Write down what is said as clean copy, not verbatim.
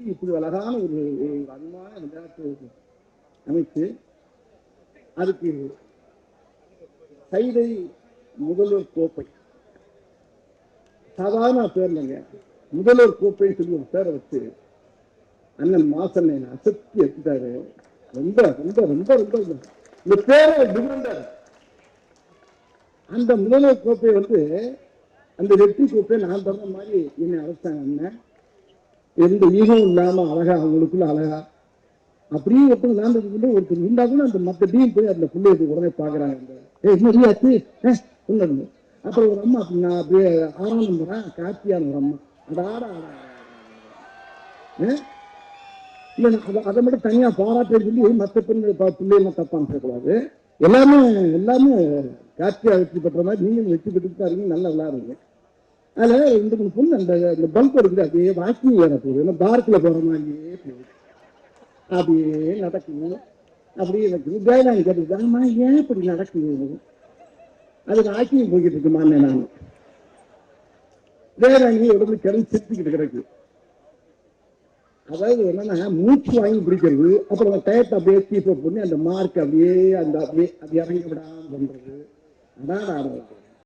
குழந்தைகளுக்கு இப்படி அழகான ஒரு அன்பான விளையாட்டு அமைத்து அதுக்கு கைதை முதல்வர் கோப்பை சாதாரண பேர் இல்லைங்க, முதல்வர் கோப்பை சொல்லி ஒரு பேரை வச்சு அண்ணன் மாசன் அசத்தி எடுத்துட்டாரு. ரொம்ப ரொம்ப ரொம்ப ரொம்ப இந்த பேரை டிஃபரெண்டாரு. அந்த முதல்வர் கோப்பை அந்த வெற்றி கோப்பை நான் தர்ற மாதிரி என்னை அழைச்சாங்க. எந்த ஈகம் இல்லாம அழகா அவங்களுக்குள்ள அழகா அப்படியே ஒருத்தர் இருந்தா கூட அந்த மற்ற டீம் போய் அந்த பிள்ளைக்கு உடனே பாக்குறாங்க. அப்புறம் ஒரு அம்மா நான் அப்படியே 6ஆம் நம்பரா கார்த்தியான ஒரு அம்மா அடாட அதை மட்டும் தனியா பாராட்டு சொல்லி மற்ற பிள்ளைகள் தப்பான்னு சொல்லக்கூடாது. எல்லாமே கார்த்தியா வெற்றி பெற்ற மாதிரி நீங்களும் வெற்றி பெற்று தான் இருக்கீங்க, நல்லா விளையாடுங்க. அதுல இந்த பொண்ணு அந்த பல்ப் இருக்குது அப்படியே வாக்கிங் வேற போகுது, பார்க்ல போற மாதிரியே போகுது, அப்படியே நடக்குது, அப்படியே இருக்குது. ஜெயலாணி கேட்டுக்கிட்டாங்கம்மா ஏன் இப்படி நடக்குது, அதுக்கு வாக்கிங் போய்கிட்டு இருக்குமா நான். ஜெயலாணி உடம்பு கிளம்பி சிரிச்சுக்கிட்டு கிடக்கு. அதாவது என்னன்னா மூச்சு வாங்கி பிடிக்கிறது, அப்புறம் அந்த டயத்தை அப்படியே கீப் அப் பண்ணி அந்த மார்க் அப்படியே அது இறங்கி விடாம பண்றது. அதான்